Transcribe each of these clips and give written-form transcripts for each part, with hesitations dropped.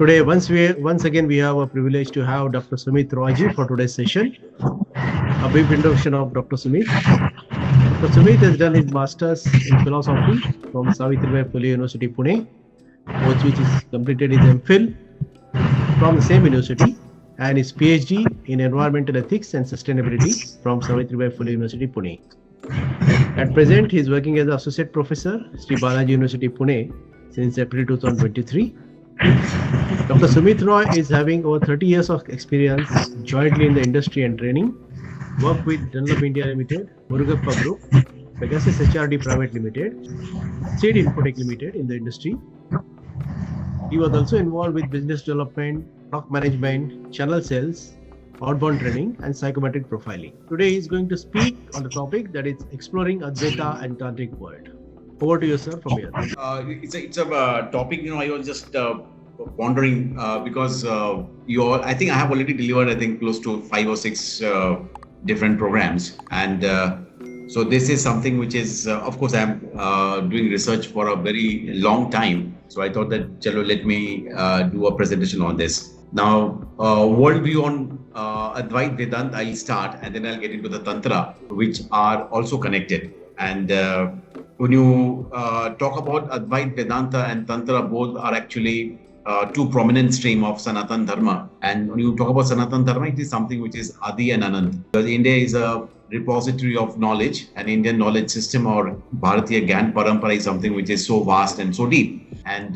Today, once again, we have a privilege to have Dr. Sumit Roy for today's session. A brief introduction of Dr. Sumit. Dr. Sumit has done his master's in philosophy from Savitribai Phule University, Pune, post which is completed his MPhil from the same university, and his PhD in environmental ethics and sustainability from Savitribai Phule University, Pune. At present, he is working as associate professor, Sri Balaji University, Pune, since April 2023. Dr. Sumit Roy is having over 30 years of experience jointly in the industry and training, worked with Dunlop India Limited, Murugappa Group, Pegasus HRD Private Limited, Seed Infotech Limited in the industry. He was also involved with business development, stock management, channel sales, outbound training, and psychometric profiling. Today he is going to speak on the topic that is exploring Advaita and Tantrik world. Over to you, sir, from here. It's a topic, I was just pondering because I think I have already delivered, close to 5 or 6 different programs. And so this is something which is, of course, I'm doing research for a very long time. So I thought that, let me do a presentation on this. Now, worldview on Advaita Vedanta, I'll start and then I'll get into the Tantra, which are also connected. And when you talk about Advaita Vedanta and Tantra, both are actually two prominent stream of Sanatan Dharma. And when you talk about Sanatan Dharma, it is something which is Adi and Anant. Because India is a repository of knowledge, and Indian knowledge system or Bharatiya Gyan Parampara is something which is so vast and so deep. And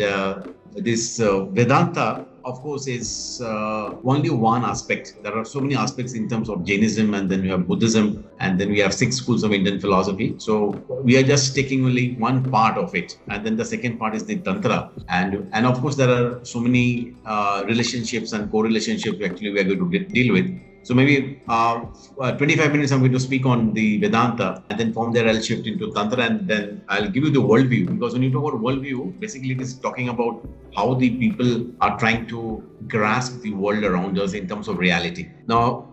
this Vedanta, of course, is only one aspect. There are so many aspects in terms of Jainism, and then we have Buddhism, and then we have 6 schools of Indian philosophy. So we are just taking only one part of it, and then the second part is the Tantra. And of course, there are so many relationships and co-relationships actually we are going to deal with. So maybe 25 minutes I'm going to speak on the Vedanta, and then from there I'll shift into Tantra, and then I'll give you the worldview. Because when you talk about worldview, basically it is talking about how the people are trying to grasp the world around us in terms of reality. Now,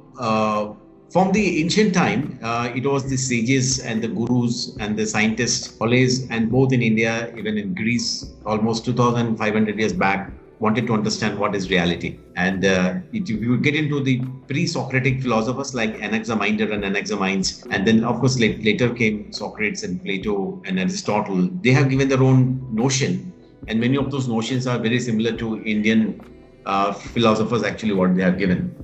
from the ancient time, it was the sages and the gurus and the scientists always, and both in India, even in Greece, almost 2,500 years back, wanted to understand what is reality. And if you get into the pre-Socratic philosophers like Anaximander and Anaximenes, and then of course later came Socrates and Plato and Aristotle, they have given their own notion. And many of those notions are very similar to Indian philosophers actually what they have given.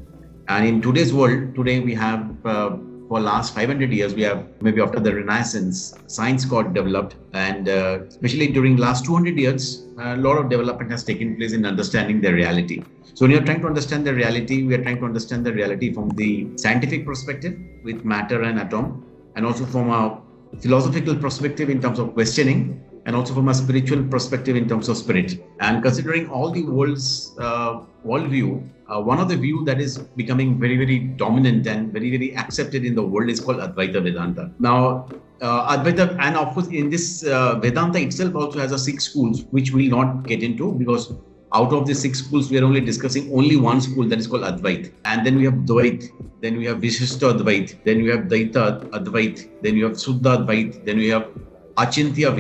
And in today's world, today we have for last 500 years, we have maybe after the Renaissance, science got developed, and especially during last 200 years, a lot of development has taken place in understanding the reality. So when you're trying to understand the reality, we are trying to understand the reality from the scientific perspective with matter and atom, and also from a philosophical perspective in terms of questioning, and also from a spiritual perspective in terms of spirit. And considering all the world's worldview, one of the view that is becoming very, very dominant and very, very accepted in the world is called Advaita Vedanta. Now, Advaita, and of course, in this Vedanta itself also has a 6 schools, which we'll not get into, because out of the 6 schools, we are only discussing only one school, that is called Advait. And then we have Dvait, then we have Vishishta Advait, then we have Daita Advait, then we have Suddha Advait, then we have Achintya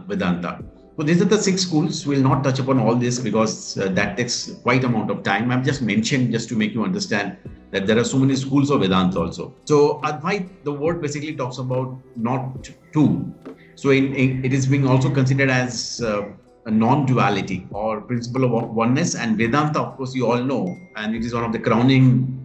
Vedanta. So these are the 6 schools. We'll not touch upon all this because that takes quite amount of time. I've just mentioned just to make you understand that there are so many schools of Vedanta also. So Advait, the word basically talks about not two. So it is being also considered as a non-duality or principle of oneness. And Vedanta, of course, you all know, and it is one of the crowning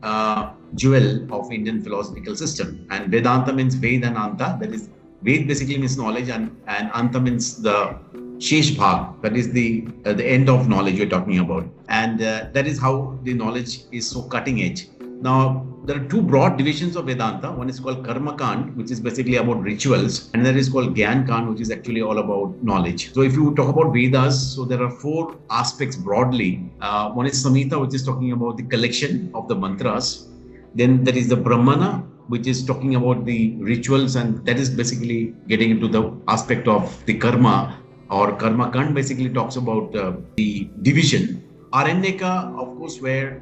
jewel of Indian philosophical system. And Vedanta means Ved and Anta. That is, Ved basically means knowledge, and Anta means the Shesh Bhag, that is the end of knowledge we're talking about. And that is how the knowledge is so cutting edge. Now, there are 2 broad divisions of Vedanta. One is called Karma Kand, which is basically about rituals. And there is called Gyan Kand, which is actually all about knowledge. So if you talk about Vedas, so there are 4 aspects broadly. One is Samhita, which is talking about the collection of the mantras. Then there is the Brahmana, which is talking about the rituals, and that is basically getting into the aspect of the karma, or Karma Kand basically talks about the division. Aranyaka, of course, where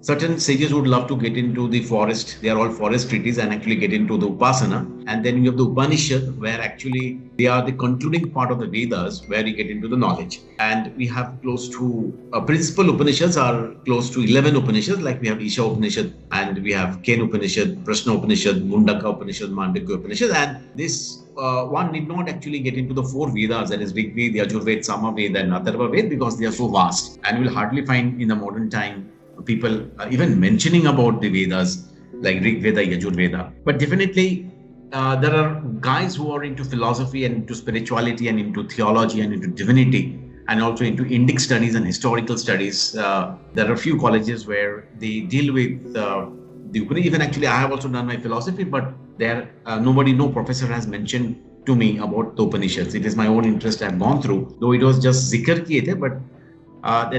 certain sages would love to get into the forest. They are all forest treatises and actually get into the Upasana. And then you have the Upanishad, where actually they are the concluding part of the Vedas, where you get into the knowledge. And we have close to principal Upanishads are close to 11 Upanishads, like we have Isha Upanishad, and we have Ken Upanishad, Prashna Upanishad, Mundaka Upanishad, Mandukya Upanishad. And this one need not actually get into the four Vedas, that is Rig Veda, Yajur Veda, Sama Veda, and Atharva Veda, because they are so vast. And we'll hardly find in the modern time people even mentioning about the Vedas like Rig Veda, Yajur Veda. But definitely there are guys who are into philosophy and into spirituality and into theology and into divinity and also into Indic studies and historical studies. There are a few colleges where they deal with the Upanishad. Even actually, I have also done my philosophy, but there no professor has mentioned to me about the Upanishads. It is my own interest I have gone through, though it was just zikr kiye the, but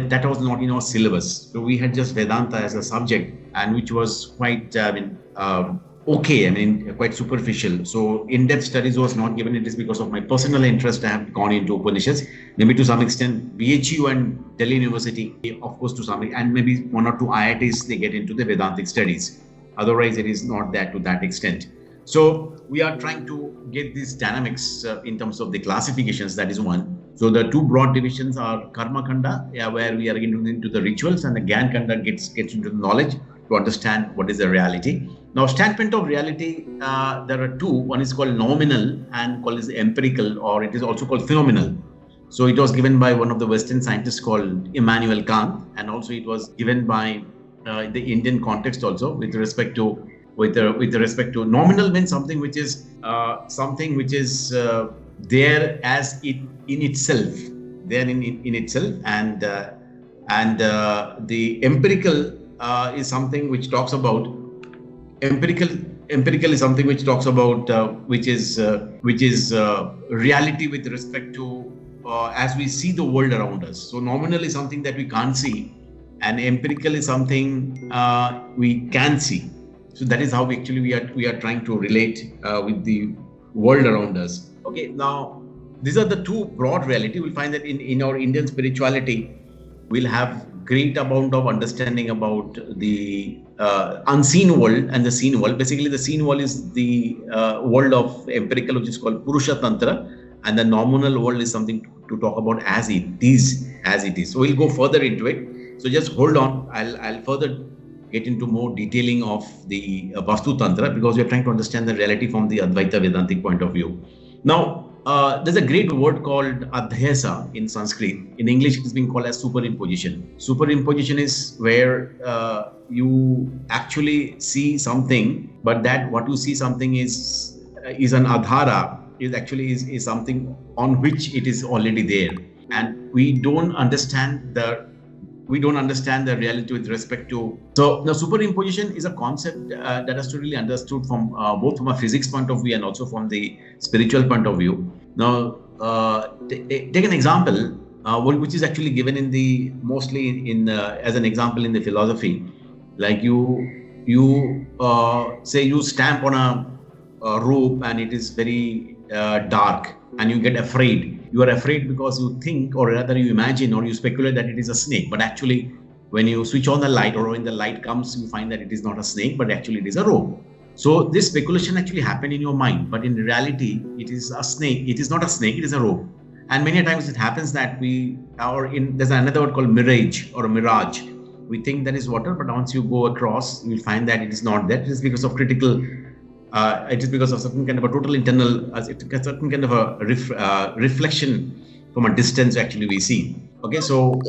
that was not in our syllabus. So we had just Vedanta as a subject, and which was quite, quite superficial. So in-depth studies was not given. It is because of my personal interest I have gone into Upanishads. Maybe to some extent BHU and Delhi University, of course, to some, and maybe one or two IITs, they get into the Vedantic studies. Otherwise, it is not that to that extent. So we are trying to get these dynamics in terms of the classifications. That is one. So the two broad divisions are Karma Kanda, where we are getting into the rituals, and the Gyan Kanda gets into the knowledge to understand what is the reality. Now, standpoint of reality, there are two. One is called nominal and called is empirical, or it is also called phenomenal. So it was given by one of the Western scientists called Immanuel Kant, and also it was given by the Indian context also with respect to nominal means something which is there as it in itself, there in itself, and the empirical is something which talks about empirical is something which talks about which is reality with respect to as we see the world around us. So nominal is something that we can't see, and empirical is something we can see. So that is how we are trying to relate with the world around us. Okay, now these are the two broad reality. We'll find that in our Indian spirituality, we'll have great amount of understanding about the unseen world and the seen world. Basically, the seen world is the world of empirical, which is called Purusha Tantra, and the nominal world is something to talk about as it is. So we'll go further into it. So just hold on. I'll further get into more detailing of the Vastu Tantra, because we are trying to understand the reality from the Advaita Vedantic point of view. Now, there's a great word called adhyasa in Sanskrit. In English, it is being called as superimposition. Superimposition is where you actually see something, but that what you see something is an adhara, is something on which it is already there, and we don't understand the reality with respect to. So now superimposition is a concept that has to really understood from both from a physics point of view and also from the spiritual point of view. Now take an example which is actually given in the mostly in as an example in the philosophy. Like you say you stamp on a rope and it is very dark and you get afraid. You are afraid because you think, or rather you imagine or you speculate that it is a snake. But actually, when you switch on the light or when the light comes, you find that it is not a snake, but actually it is a rope. So this speculation actually happened in your mind, but in reality, it is a snake. It is not a snake, it is a rope. And many times it happens that there's another word called mirage or a mirage. We think that is water, but once you go across, you'll find that it is not that. It is because of it is because of certain kind of a total internal, certain kind of a reflection from a distance actually we see. Okay, so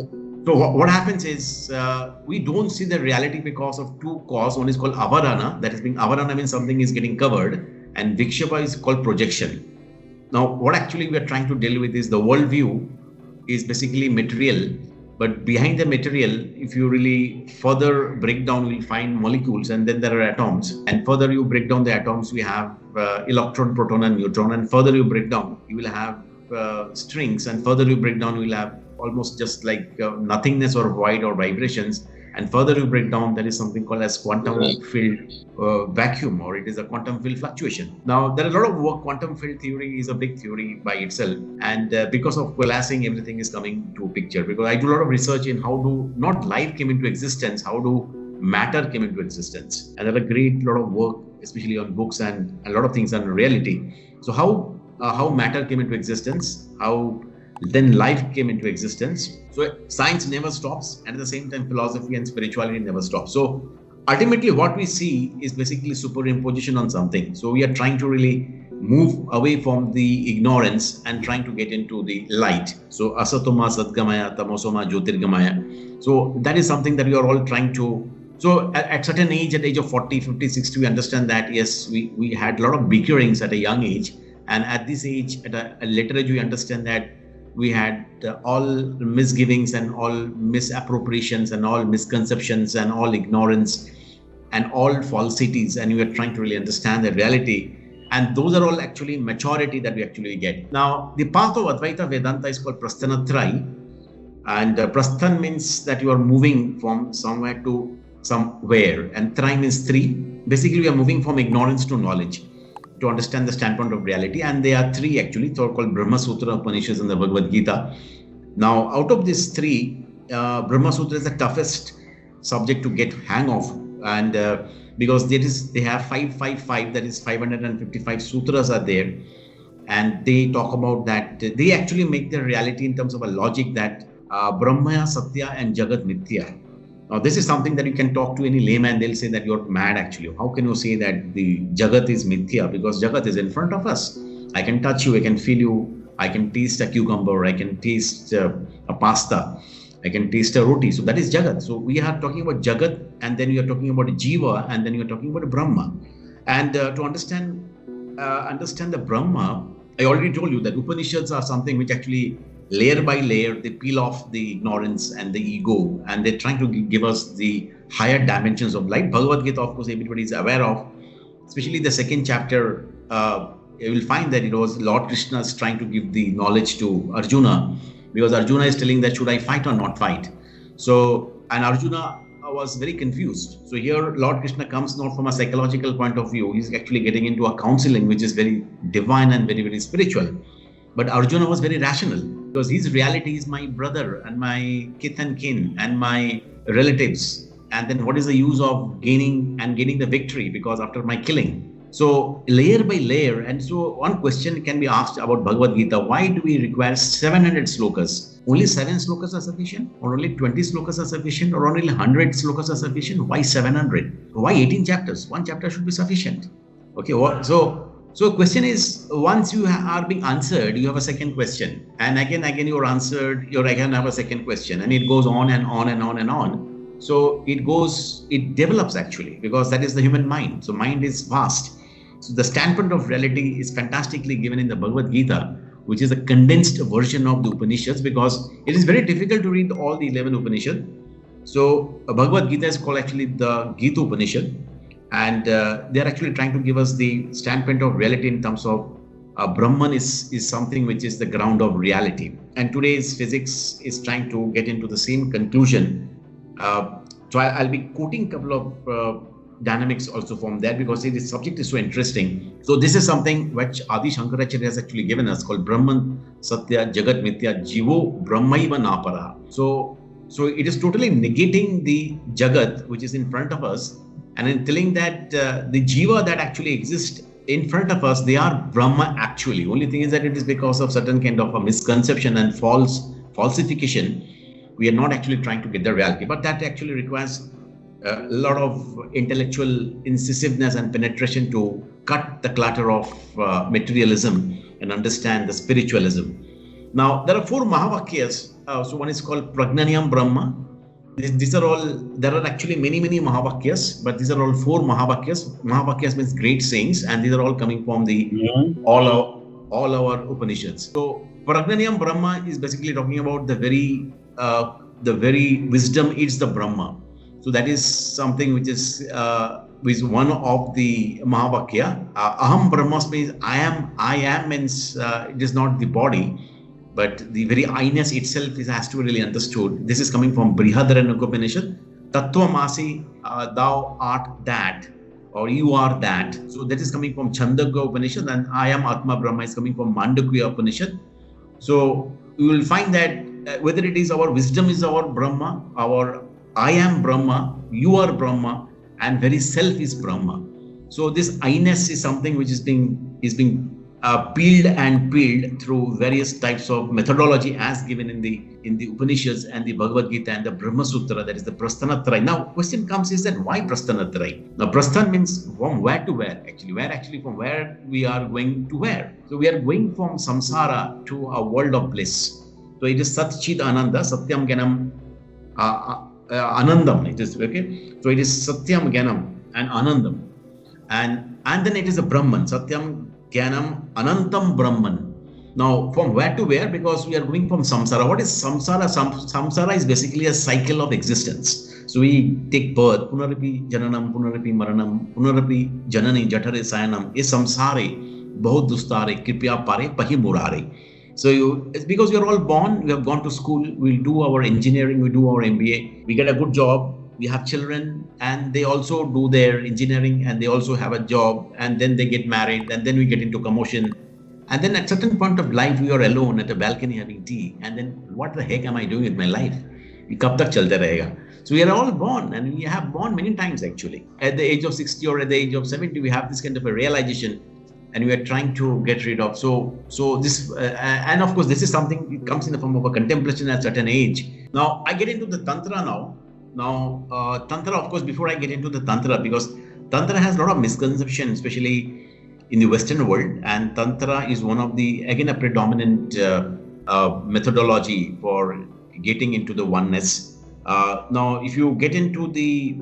what happens is we don't see the reality because of two causes. One is called avarana, avarana means something is getting covered, and vikshapa is called projection. Now, what actually we are trying to deal with is the worldview is basically material. But behind the material, if you really further break down, you'll find molecules, and then there are atoms. And further you break down the atoms, we have electron, proton, and neutron. And further you break down, you will have strings. And further you break down, you will have almost just like nothingness or void or vibrations. And further you break down, there is something called as quantum field vacuum, or it is a quantum field fluctuation. Now, there are a lot of work. Quantum field theory is a big theory by itself. And because of coalescing, everything is coming to a picture. Because I do a lot of research in how not life came into existence, how do matter came into existence. And there are a great lot of work, especially on books and a lot of things on reality. So how matter came into existence, how then life came into existence. So science never stops, and at the same time, philosophy and spirituality never stop. So ultimately, what we see is basically superimposition on something. So we are trying to really move away from the ignorance and trying to get into the light. So asatoma sadgamaya, tamosoma jyotirgamaya. So that is something that we are all trying to. So at certain age, at the age of 40, 50, 60, we understand that yes, we had a lot of bickerings at a young age. And at this age, at a later age, we understand that we had all misgivings and all misappropriations and all misconceptions and all ignorance and all falsities, and we are trying to really understand the reality. And those are all actually maturity that we actually get. Now, the path of Advaita Vedanta is called Prasthanatrayi, and Prasthan means that you are moving from somewhere to somewhere, and Trayi means three. Basically, we are moving from ignorance to knowledge to understand the standpoint of reality. And there are three actually, so called Brahma Sutra, Upanishads, and the Bhagavad Gita. Now, out of these three, Brahma Sutra is the toughest subject to get hang of, and because they have 555, that is 555 sutras are there, and they talk about that. They actually make the reality in terms of a logic that Brahmaya, Satya, and Jagat Mithya. Now, this is something that you can talk to any layman, they'll say that you're mad actually. How can you say that the Jagat is Mithya? Because Jagat is in front of us. I can touch you, I can feel you, I can taste a cucumber, I can taste a pasta, I can taste a roti. So that is Jagat. So we are talking about Jagat, and then we are talking about Jiva, and then we are talking about Brahma. And to understand the Brahma, I already told you that Upanishads are something which actually layer by layer, they peel off the ignorance and the ego, and they're trying to give us the higher dimensions of life. Bhagavad Gita, of course, everybody is aware of, especially the second chapter. You will find that it was Lord Krishna's trying to give the knowledge to Arjuna, because Arjuna is telling that should I fight or not fight? So, and Arjuna was very confused. So here Lord Krishna comes not from a psychological point of view, he's actually getting into a counseling which is very divine and very, very spiritual. But Arjuna was very rational, because his reality is my brother and my kith and kin and my relatives. And then what is the use of gaining the victory, because after my killing? So layer by layer. And so one question can be asked about Bhagavad Gita: why do we require 700 slokas? Only 7 slokas are sufficient, or only 20 slokas are sufficient, or only 100 slokas are sufficient? Why 700? Why 18 chapters? One chapter should be sufficient. Okay, so question is, once you are being answered, you have a second question, and again you are answered, you again have a second question, and it goes on and on and on and on. So it develops actually, because that is the human mind. So mind is vast. So the standpoint of reality is fantastically given in the Bhagavad Gita, which is a condensed version of the Upanishads, because it is very difficult to read all the 11 Upanishads. So Bhagavad Gita is called actually the Gita Upanishad. And they're actually trying to give us the standpoint of reality in terms of Brahman is something which is the ground of reality. And today's physics is trying to get into the same conclusion. So I'll be quoting a couple of dynamics also from there, because this subject is so interesting. So this is something which Adi Shankaracharya has actually given us, called Brahman Satya Jagat Mithya Jivo Brahmaiva Napara. So it is totally negating the Jagat which is in front of us, and in telling that the Jiva that actually exists in front of us, they are Brahma actually. Only thing is that it is because of certain kind of a misconception and falsification, we are not actually trying to get the reality. But that actually requires a lot of intellectual incisiveness and penetration to cut the clutter of materialism and understand the spiritualism. Now, there are 4 Mahavakyas. So one is called Pragnanyam Brahma. These are all, there are actually many Mahavakyas, but these are all 4 Mahavakyas. Mahavakyas means great sayings, and these are all coming from the all our Upanishads. So Pragnanyam Brahma is basically talking about the very wisdom is the Brahma. So that is something which is one of the Mahavakya. Aham Brahma means I am means it is not the body, but the very I-ness itself has to be really understood. This is coming from Brihadaranyaka Upanishad. Tattvamasi, thou art that, or you are that. So that is coming from Chandogya Upanishad, and I am Atma Brahma is coming from Mandukya Upanishad. So you will find that whether it is our wisdom is our Brahma, our I am Brahma, you are Brahma, and very self is Brahma. So this I-ness is something which is being peeled and peeled through various types of methodology as given in the Upanishads and the Bhagavad Gita and the Brahma Sutra, that is the Prasthanatraya. Now, question comes is that why Prasthanatraya? Now, Prasthan means from where to where actually. Where actually from where we are going to where. So we are going from samsara to a world of bliss. So it is Sat Chit Ananda, Satyam Gyanam Anandam. It is okay. So it is Satyam Gyanam and Anandam. And then it is a Brahman, Satyam Jnanam Anantam Brahman. Now, from where to where? Because we are going from samsara. What is samsara? Samsara is basically a cycle of existence. So we take birth, punarapi jananam, punarapi maranam, punarapi janani jatare sayanam, ye samsare, bahut dustare, kripya pare, pahi murare. So it's because we are all born, we have gone to school, we'll do our engineering, we do our MBA, we get a good job, we have children and they also do their engineering and they also have a job and then they get married and then we get into commotion. And then at certain point of life, we are alone at a balcony having tea. And then what the heck am I doing with my life? Kab tak chalte rahega? So we are all born and we have born many times actually. At the age of 60 or at the age of 70, we have this kind of a realization and we are trying to get rid of. So this, and of course, this is something, it comes in the form of a contemplation at a certain age. Now, I get into the Tantra now. Tantra, of course, before I get into the Tantra, because Tantra has a lot of misconceptions, especially in the Western world, and Tantra is one of the, again, a predominant methodology for getting into the oneness. Now, if you get into the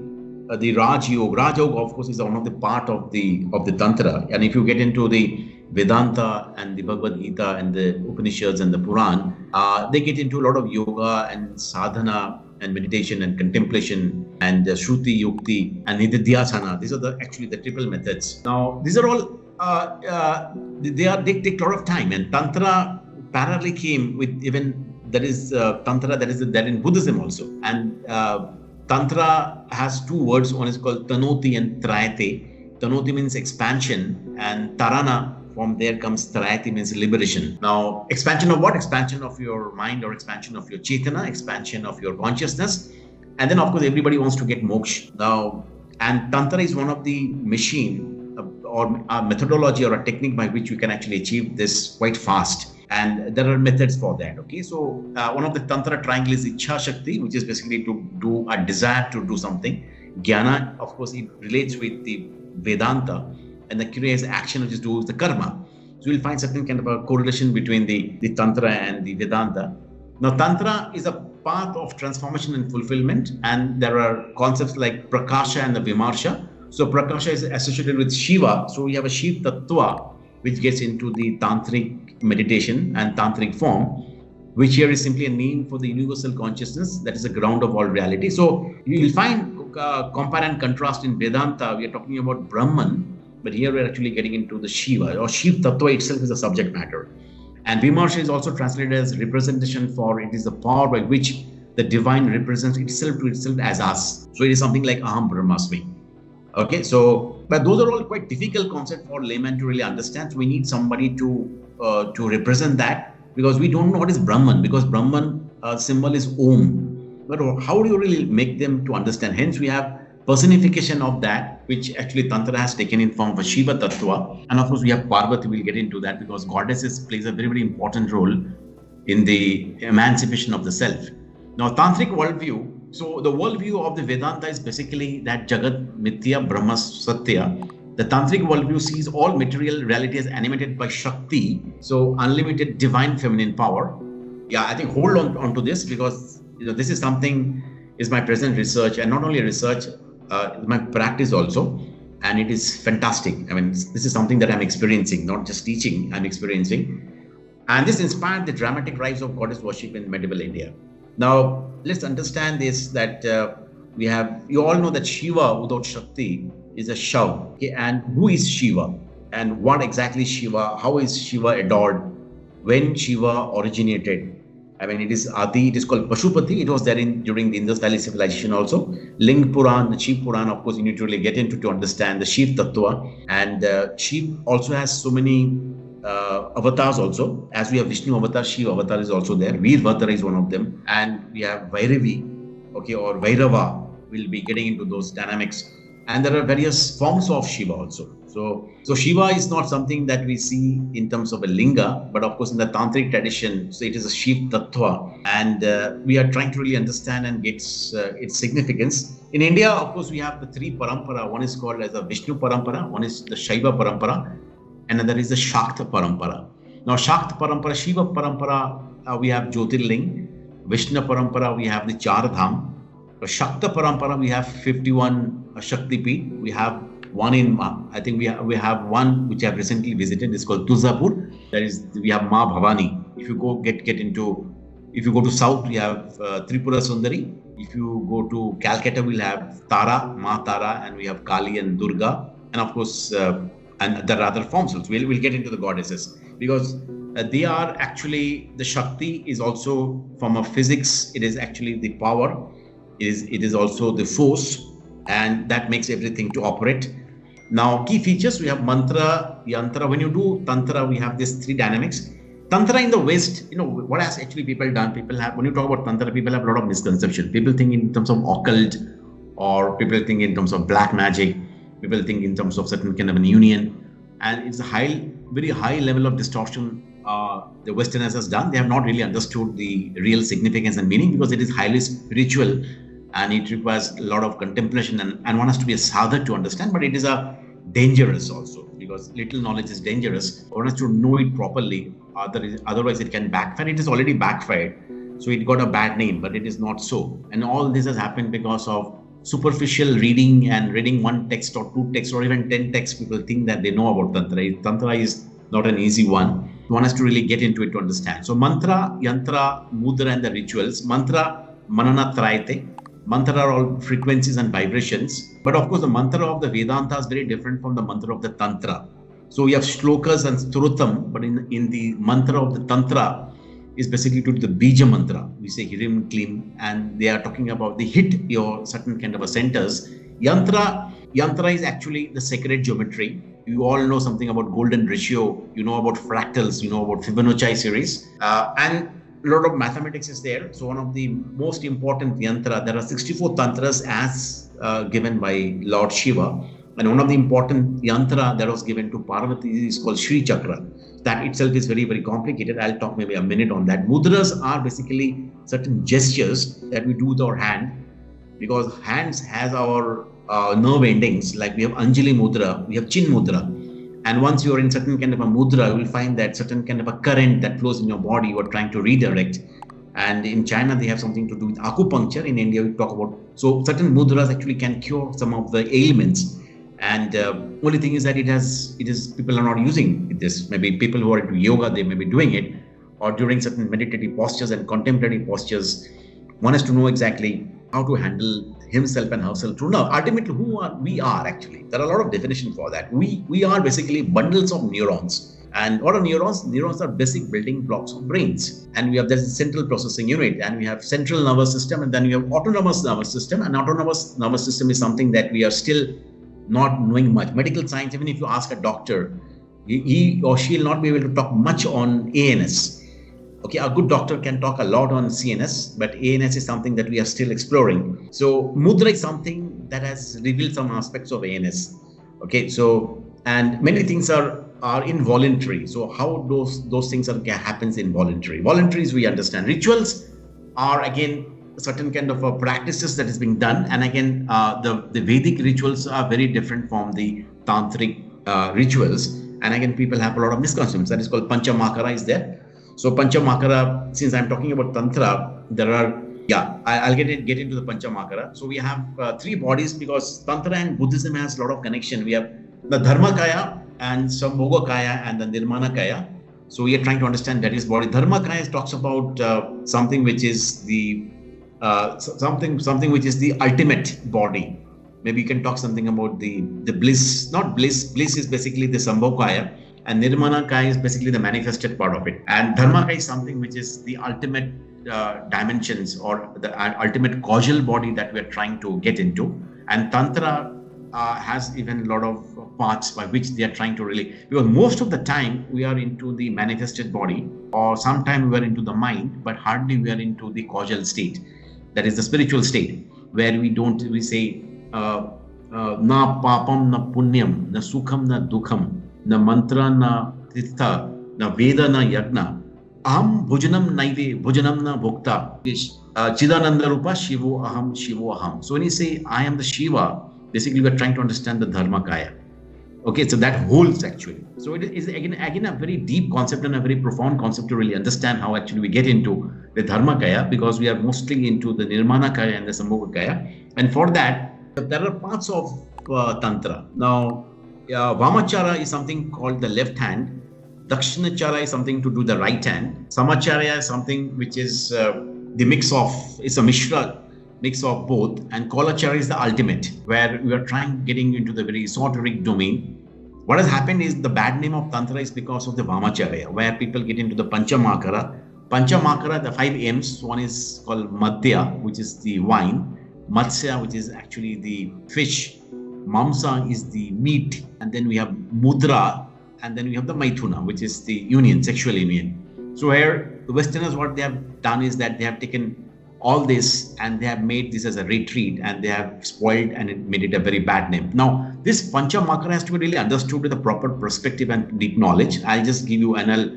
Raj Yoga, of course, is one of the part of the Tantra, and if you get into the Vedanta and the Bhagavad Gita and the Upanishads and the Puran, they get into a lot of yoga and sadhana and meditation and contemplation and Shruti, Yukti and Nididhyasana. These are actually the triple methods. Now, these are all, they take a lot of time, and Tantra parallelly came with even, that is Tantra that is there in Buddhism also. And Tantra has two words, one is called Tanoti and Trayate. Tanoti means expansion and Tarana, from there comes Trayati, means liberation. Now, expansion of what? Expansion of your mind or expansion of your Chetana, expansion of your consciousness. And then, of course, everybody wants to get moksha. Now, and Tantra is one of the machine or a methodology or a technique by which you can actually achieve this quite fast. And there are methods for that. Okay, so one of the Tantra triangle is Ichha Shakti, which is basically to do a desire to do something. Jnana, of course, it relates with the Vedanta. And the Kriya is action, which is to do the karma. So you'll find certain kind of a correlation between the Tantra and the Vedanta. Now, Tantra is a path of transformation and fulfillment. And there are concepts like Prakasha and the Vimarsha. So Prakasha is associated with Shiva. So we have a Shiv Tattva, which gets into the Tantric meditation and Tantric form, which here is simply a name for the universal consciousness that is the ground of all reality. So you'll find compare and contrast in Vedanta. We are talking about Brahman. But here we're actually getting into the Shiva, or Shiv Tattva itself is a subject matter. And Vimarsha is also translated as representation for, it is the power by which the divine represents itself to itself as us. So it is something like Aham Brahmasmi. Okay, so, but those are all quite difficult concepts for layman to really understand. So we need somebody to represent that, because we don't know what is Brahman, because Brahman symbol is Om. But how do you really make them to understand? Hence we have personification of that, which actually Tantra has taken in form of a Shiva Tattva. And of course, we have Parvati, we'll get into that, because goddesses plays a very, very important role in the emancipation of the self. Now, Tantric worldview, so the worldview of the Vedanta is basically that Jagat Mithya Brahma Satya. The Tantric worldview sees all material reality as animated by Shakti, so unlimited divine feminine power. Yeah, I think hold on to this, because this is something is my present research, and not only research, my practice also, and it is fantastic. I mean, this is something that I'm experiencing, not just teaching, I'm experiencing. And this inspired the dramatic rise of goddess worship in medieval India. Now, let's understand this, that you all know that Shiva without Shakti is a Shav. Okay? And who is Shiva? And what exactly is Shiva? How is Shiva adored? When Shiva originated? I mean, it is Adi, it is called Pashupati. It was there during the Indus Valley civilization also. Ling Puran, the Shiv Puran, of course, you need to really get into to understand the Shiv Tattva. And Shiv also has so many avatars also. As we have Vishnu avatar, Shiv avatar is also there. Veer Avatar is one of them. And we have Vairavi, okay, or Vairava. We'll be getting into those dynamics. And there are various forms of Shiva also. So Shiva is not something that we see in terms of a linga, but of course in the tantric tradition, so it is a Shiv tattva, and we are trying to really understand and get its significance. In India, of course, we have the three parampara. One is called as a Vishnu parampara, one is the Shaiva parampara, and another is the Shakta parampara. Now, Shakta parampara, Shiva parampara, we have Jyotirling. Vishnu parampara, we have the Char Dham. Shakta parampara, we have 51 Shakti Peeth. We have one in, I think we have one which I have recently visited. It's called Tuzapur. That is, we have Ma Bhavani. If you go if you go to south, we have Tripura Sundari. If you go to Calcutta, we'll have Tara, Ma Tara, and we have Kali and Durga, and of course, and there are other forms. We'll get into the goddesses because they are actually, the Shakti is also from a physics. It is actually the power. It is also the force, and that makes everything to operate. Now, key features, we have mantra, yantra. When you do tantra, we have these three dynamics. Tantra in the West, what has actually people done? When you talk about tantra, people have a lot of misconception. People think in terms of occult, or people think in terms of black magic. People think in terms of certain kind of an union, and it's a very high level of distortion the Westerners has done. They have not really understood the real significance and meaning, because it is highly spiritual and it requires a lot of contemplation, and one has to be a sadhak to understand, but it is dangerous also, because little knowledge is dangerous. One has to know it properly, otherwise it can backfire. It is already backfired, so it got a bad name, but it is not so. And all this has happened because of superficial reading, and reading one text or two texts or even 10 texts. People think that they know about Tantra. Tantra is not an easy one. One has to really get into it to understand. So mantra, yantra, mudra, and the rituals. Mantra, manana trayate. Mantra are all frequencies and vibrations. But of course, the mantra of the Vedanta is very different from the mantra of the Tantra. So we have shlokas and strutam, but in the mantra of the Tantra is basically to the Bija mantra. We say Hirim Klim, and they are talking about the hit your certain kind of a centers. Yantra is actually the sacred geometry. You all know something about golden ratio. You know about fractals. You know about Fibonacci series, and a lot of mathematics is there. So one of the most important yantra, there are 64 tantras as given by Lord Shiva, and one of the important yantra that was given to Parvati is called Shri Chakra. That itself is very, very complicated. I'll talk maybe a minute on that. Mudras are basically certain gestures that we do with our hand, because hands has our nerve endings. Like we have Anjali Mudra, we have Chin Mudra. And once you're in certain kind of a mudra, you will find that certain kind of a current that flows in your body, you are trying to redirect. And in China, they have something to do with acupuncture. In India, we talk about, so certain mudras actually can cure some of the ailments. And only thing is that people are not using this. Maybe people who are into yoga, they may be doing it, or during certain meditative postures and contemplative postures. One has to know exactly how to handle himself and herself through. Now, ultimately, we are actually? There are a lot of definitions for that. We are basically bundles of neurons. And what are neurons? Neurons are basic building blocks of brains. And there's a central processing unit, and we have central nervous system, and then we have autonomous nervous system. And autonomous nervous system is something that we are still not knowing much. Medical science, even if you ask a doctor, he or she will not be able to talk much on ANS. Okay, a good doctor can talk a lot on CNS, but ANS is something that we are still exploring. So mudra is something that has revealed some aspects of ANS. Okay, so, and many things are involuntary. So how those things happens involuntary. Voluntaries we understand. Rituals are again certain kind of practices that is being done, and again the Vedic rituals are very different from the tantric rituals. And again, people have a lot of misconceptions. That is called Panchamakara is there. So Panchamakara, since I'm talking about Tantra, there are, I'll get into the Panchamakara. So we have three bodies, because Tantra and Buddhism has a lot of connection. We have the Dharmakaya and Sambhogakaya and the Nirmanakaya. So we are trying to understand various body. Dharmakaya talks about something which is the something which is the ultimate body. Maybe you can talk something about the bliss, not bliss. Bliss is basically the Sambhogakaya. And Nirmanakaya is basically the manifested part of it. And Dharmakaya is something which is the ultimate dimensions, or the ultimate causal body that we are trying to get into. And Tantra has even a lot of parts by which they are trying to really, because most of the time we are into the manifested body, or sometimes we are into the mind, but hardly we are into the causal state. that is the spiritual state, where we say na papam na punyam na sukham na dukham na mantra na tirtha na veda na yagna aham bhujanam naive bhujanam na bhokta chidananda rupa shivo aham. So when you say I am the Shiva, basically we are trying to understand the dharmakaya. Okay, so that holds actually. So it is again a very deep concept and a very profound concept to really understand how actually we get into the dharmakaya, because we are mostly into the nirmanakaya and the sambhogakaya. And for that, there are parts of tantra. Now, vamachara is something called the left hand. Dakshinachara is something to do the right hand. Samacharya is something which is the mix of, it's a mix of both, and Kolachara is the ultimate, where we are getting into the very esoteric domain. What has happened is the bad name of Tantra is because of the Vamacharya, where people get into the Panchamakara. Panchamakara, the 5 M's, one is called Madhya, which is the wine, Matsya, which is actually the fish, Mamsa is the meat, and then we have Mudra, and then we have the Maithuna, which is the union, sexual union. So here, the Westerners, what they have done is that they have taken all this and they have made this as a retreat, and they have spoiled and it made it a very bad name. Now, this Panchamakara has to be really understood with a proper perspective and deep knowledge. I'll just give you and I'll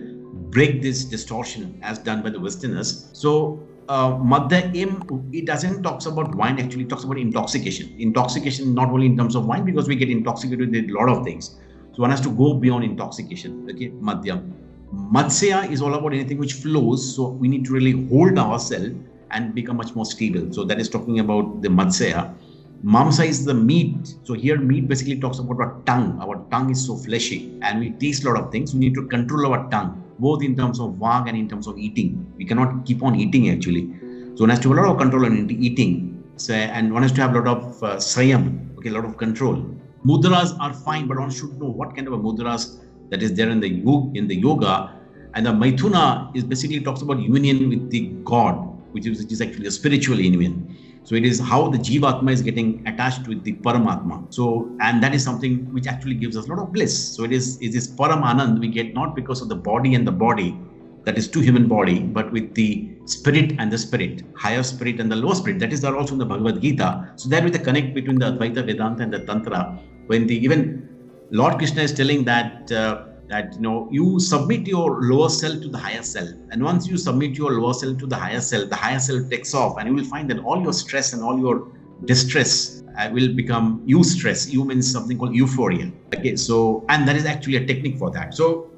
break this distortion as done by the Westerners. So, Madhya M, it doesn't talk about wine, actually it talks about intoxication. Intoxication not only in terms of wine, because we get intoxicated with a lot of things. So one has to go beyond intoxication. Okay, Madhya. Matsya is all about anything which flows. So we need to really hold ourselves and become much more stable. So that is talking about the Matsya. Mamsa is the meat. So here meat basically talks about our tongue. Our tongue is so fleshy and we taste a lot of things. We need to control our tongue, both in terms of vag and in terms of eating. We cannot keep on eating actually. So one has to have a lot of control on eating. So, and one has to have a lot of sayam, okay, a lot of control. Mudras are fine, but one should know what kind of a mudras that is there in the yoga. And the Maithuna is basically talks about union with the God, which is actually a spiritual union. So it is how the Jivatma is getting attached with the Paramatma. So, and that is something which actually gives us a lot of bliss. So it is Paramanand we get not because of the body and the body, that is two human body, but with the spirit and the spirit, higher spirit and the lower spirit. That is there also in the Bhagavad Gita. So there with the connect between the Advaita Vedanta and the Tantra, when even Lord Krishna is telling that you submit your lower self to the higher self, and once you submit your lower self to the higher self takes off, and you will find that all your stress and all your distress will become eustress. Eu means something called euphoria. Okay, so and that is actually a technique for that. So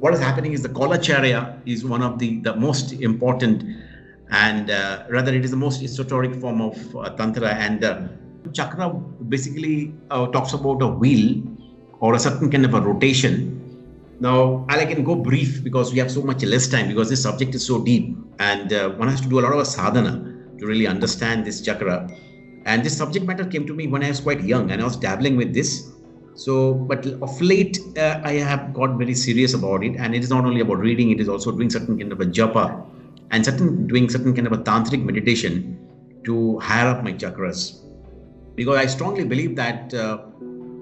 what is happening is the Kolacharya is one of the most important, and rather it is the most esoteric form of Tantra, and Chakra basically talks about a wheel or a certain kind of a rotation. Now, I can go brief because we have so much less time, because this subject is so deep, and one has to do a lot of sadhana to really understand this chakra. And this subject matter came to me when I was quite young, and I was dabbling with this. So, but of late, I have got very serious about it, and it is not only about reading; it is also doing certain kind of a japa and doing certain kind of a tantric meditation to higher up my chakras. Because I strongly believe that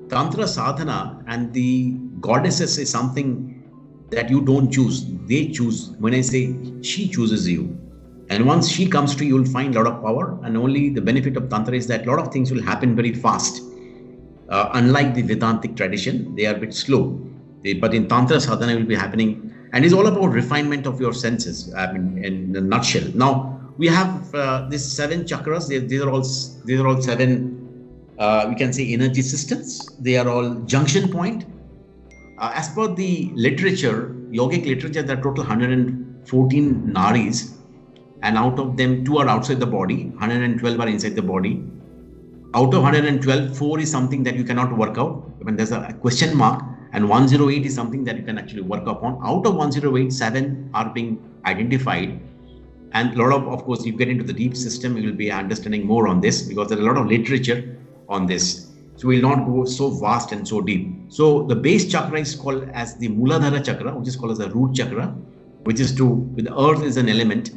Tantra sadhana and the goddesses is something that you don't choose. They choose. When I say she chooses you. And once she comes to you, you'll find a lot of power. And only the benefit of Tantra is that a lot of things will happen very fast. Unlike the Vedantic tradition, they are a bit slow. But in Tantra sadhana, it will be happening. And it's all about refinement of your senses, I mean, in a nutshell. Now, we have these 7 chakras. These are all 7 we can say energy systems. They are all junction point. As per the literature, yogic literature, there are total 114 nadis, and out of them 2 are outside the body, 112 are inside the body. Out of 112, 4 is something that you cannot work out. When there's a question mark, and 108 is something that you can actually work upon. Out of 108, 7 are being identified. And a lot of course, you get into the deep system, you will be understanding more on this, because there's a lot of literature on this. So we'll not go so vast and so deep. So the base chakra is called as the Muladhara chakra, which is called as the root chakra, which is with the earth is an element.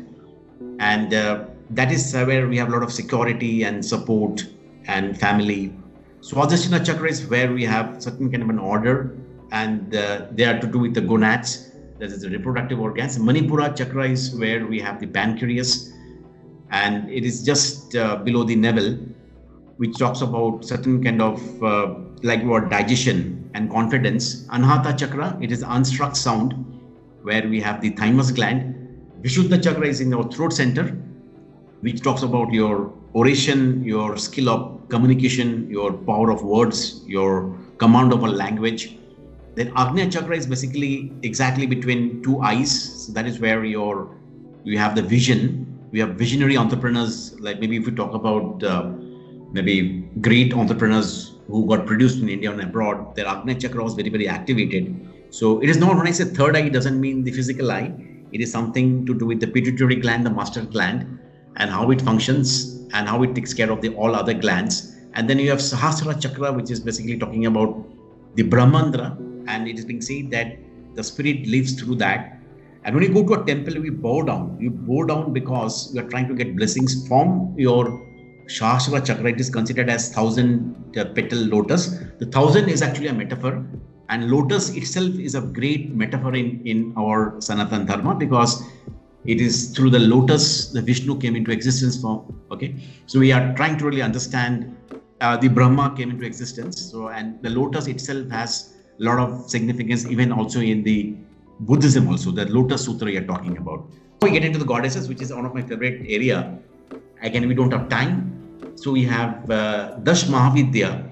And that is where we have a lot of security and support and family. Swadhisthana chakra is where we have certain kind of an order, and they are to do with the gonads, that is the reproductive organs. Manipura chakra is where we have the pancreas. and it is just below the navel, which talks about certain kind of like what digestion and confidence. Anahata chakra, it is unstruck sound, where we have the thymus gland. Vishuddha chakra is in our throat center, which talks about your oration, your skill of communication, your power of words, your command of a language. Then Agnya chakra is basically exactly between two eyes. So that is where you have the vision. We have visionary entrepreneurs, like maybe if we talk about maybe great entrepreneurs who got produced in India and abroad, their Agnya chakra was very, very activated. So it is not, when I say third eye, it doesn't mean the physical eye. It is something to do with the pituitary gland, the master gland, and how it functions and how it takes care of the all other glands. And then you have Sahasrara chakra, which is basically talking about the Brahmandra, and it is being said that the spirit lives through that. And when you go to a temple, you bow down. You bow down because you are trying to get blessings from your Sahasrara chakra. It is considered as 1,000 petal lotus. The 1,000 is actually a metaphor, and lotus itself is a great metaphor in our Sanatan Dharma, because it is through the lotus the Vishnu came into existence from. Okay, so we are trying to really understand the Brahma came into existence. So, and the lotus itself has a lot of significance, even also in the Buddhism also, the Lotus Sutra you're talking about. We get into the goddesses, which is one of my favorite area. Again, we don't have time. So we have Dash Mahavidya,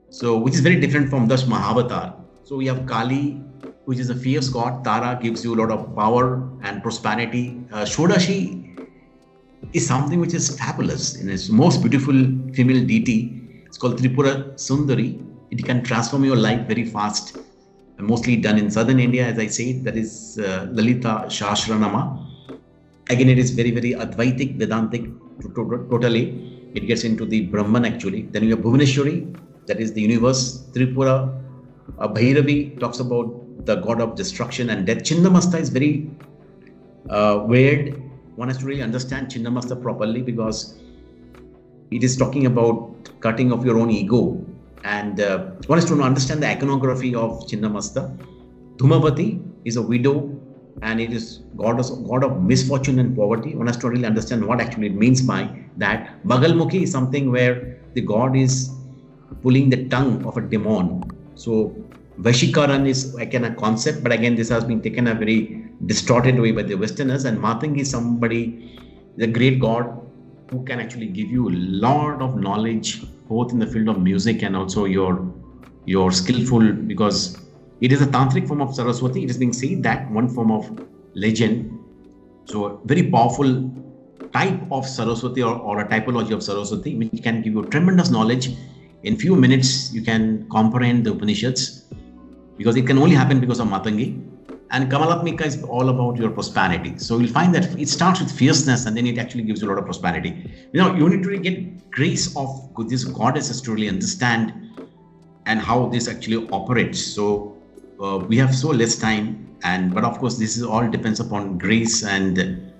so which is very different from Dash Mahavatar. So we have Kali, which is a fierce god. Tara gives you a lot of power and prosperity. Shodashi is something which is fabulous. In its most beautiful female deity, it's called Tripura Sundari. It can transform your life very fast. Mostly done in southern India, as I said, that is Lalita Shastranama. Again, it is very, very Advaitic, Vedantic, totally. It gets into the Brahman actually. Then you have Bhuvaneshwari, that is the universe. Tripura, Bhairavi talks about the god of destruction and death. Chinnamasta is very weird. One has to really understand Chinnamasta properly, because it is talking about cutting off your own ego. And one has to understand the iconography of Chinnamasta. Dhumavati is a widow, and it is god of misfortune and poverty. One has to really understand what actually it means by that. Bagalmukhi is something where the god is pulling the tongue of a demon. So Vaishikaran is again a concept, but again this has been taken a very distorted way by the Westerners. And Matangi is somebody, the great god, who can actually give you a lot of knowledge, both in the field of music and also your skillful, because it is a tantric form of Saraswati. It is being said that one form of legend. So very powerful type of Saraswati or a typology of Saraswati, which can give you tremendous knowledge. In few minutes, you can comprehend the Upanishads, because it can only happen because of Matangi. And Kamalatmika is all about your prosperity. So you'll find that it starts with fierceness, and then it actually gives you a lot of prosperity. You need to really get grace of these goddesses to really understand and how this actually operates. So we have so less time, but of course this is all depends upon grace and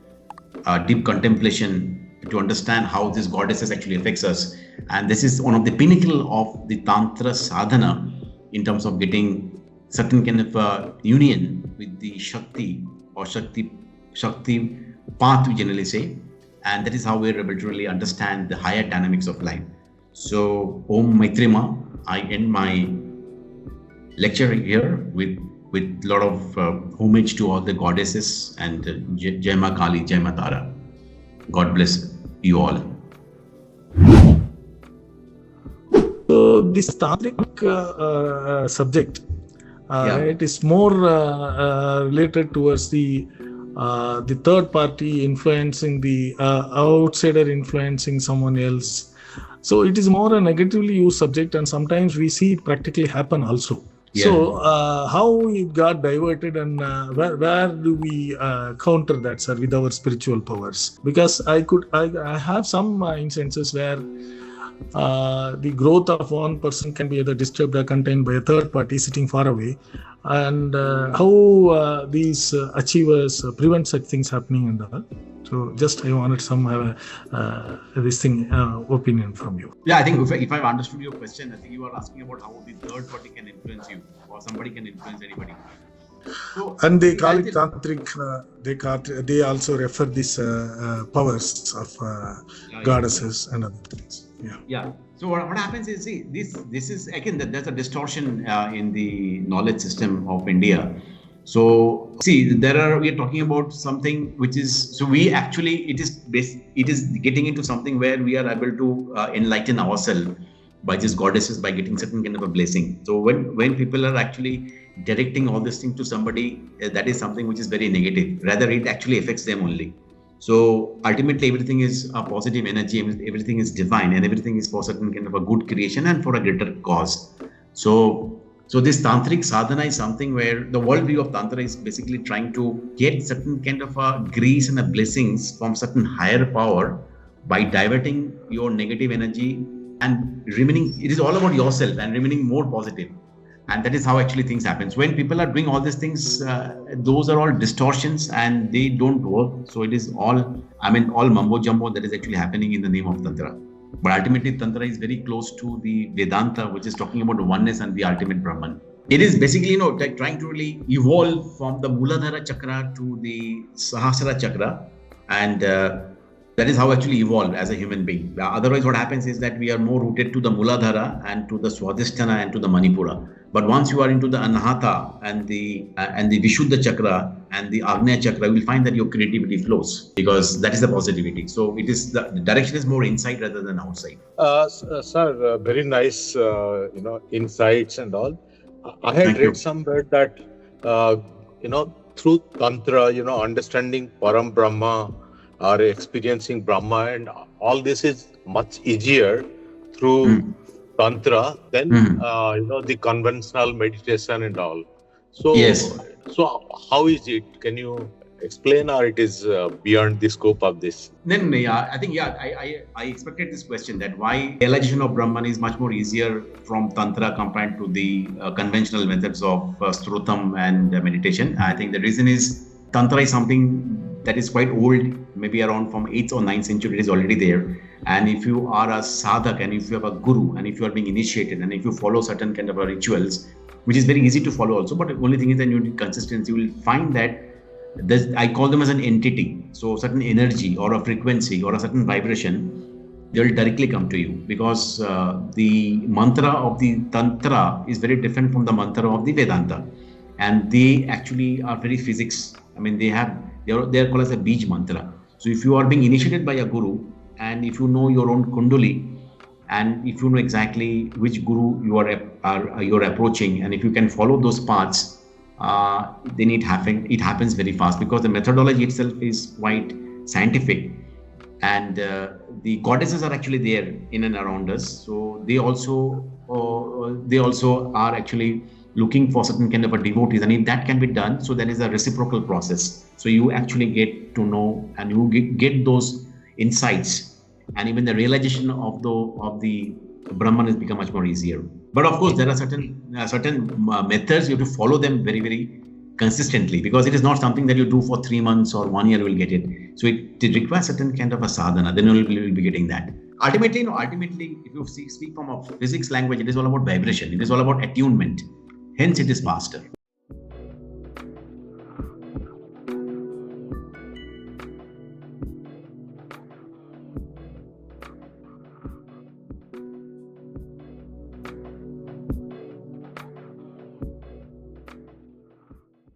deep contemplation to understand how these goddesses actually affects us. And this is one of the pinnacle of the Tantra sadhana in terms of getting certain kind of union with the Shakti or Shakti path, we generally say. And that is how we're able to really understand the higher dynamics of life. So, Om Maitrima, I end my lecture here with a lot of homage to all the goddesses, and Jai Ma Kali, Jai Ma Tara. God bless you all. So this tantric subject, it is more related towards the third party influencing the outsider influencing someone else. So it is more a negatively used subject, and sometimes we see it practically happen also. Yeah. So how it got diverted, and where do we counter that, sir, with our spiritual powers? Because I have some instances where the growth of one person can be either disturbed or contained by a third party sitting far away, and how these achievers prevent such things happening and all. So just I wanted some opinion from you. Yeah, I think if I've understood your question, I think you are asking about how the third party can influence you, or somebody can influence anybody. So, And they see, call I it think- tantric. They also refer this powers of yeah. goddesses and other things. Yeah. Yeah. So what happens is, see, this is again there's a distortion in the knowledge system of India. So see, we are talking about something which is, so we actually, it is getting into something where we are able to enlighten ourselves by these goddesses, by getting certain kind of a blessing. So when people are actually directing all this thing to somebody, that is something which is very negative. Rather, it actually affects them only. So ultimately, everything is a positive energy, everything is divine, and everything is for certain kind of a good creation and for a greater cause. So this tantric sadhana is something where the worldview of tantra is basically trying to get certain kind of a grace and a blessings from certain higher power by diverting your negative energy and remaining. It is all about yourself and remaining more positive. And that is how actually things happens. When people are doing all these things, those are all distortions and they don't work. So it is all mumbo jumbo that is actually happening in the name of tantra. But ultimately, tantra is very close to the Vedanta, which is talking about the oneness and the ultimate Brahman. It is basically, like trying to really evolve from the Muladhara chakra to the Sahasrara chakra, and that is how actually evolve as a human being. Otherwise, what happens is that we are more rooted to the Muladhara and to the Swadhisthana and to the Manipura. But once you are into the Anahata and the Vishuddha chakra and the Agnya chakra, you will find that your creativity flows because that is the positivity. So it is the direction is more inside rather than outside. Sir, very nice, insights and all. I had Thank you. read somewhere that, through Tantra, understanding Param Brahma or experiencing Brahma and all this is much easier through Tantra than, the conventional meditation and all. So, Yes. So how is it? Can you explain, or it is beyond the scope of this? Then, I think, I expected this question, that why realization of Brahman is much more easier from Tantra compared to the conventional methods of Strotam and meditation. I think the reason is Tantra is something that is quite old, maybe around from 8th or 9th century, it is already there. And if you are a sadhak and if you have a guru and if you are being initiated and if you follow certain kind of rituals, which is very easy to follow also, but the only thing is that you need consistency, you will find that I call them as an entity. So certain energy or a frequency or a certain vibration, they will directly come to you because the mantra of the Tantra is very different from the mantra of the Vedanta. And they actually are very physics. I mean, they are called as a beej mantra. So if you are being initiated by a guru and if you know your own kundali and if you know exactly which guru you are approaching and if you can follow those paths, then it happens very fast because the methodology itself is quite scientific, and the goddesses are actually there in and around us. So they also are actually looking for certain kind of a devotees, and if that can be done, so there is a reciprocal process. So you actually get to know and you get those insights, and even the realization of the Brahman has become much more easier. But of course, there are certain methods you have to follow them very, very consistently because it is not something that you do for 3 months or 1 year you will get it. So it requires certain kind of a sadhana. Then you will be getting that. Ultimately, if you speak from a physics language, it is all about vibration. It is all about attunement. Hence, it is faster.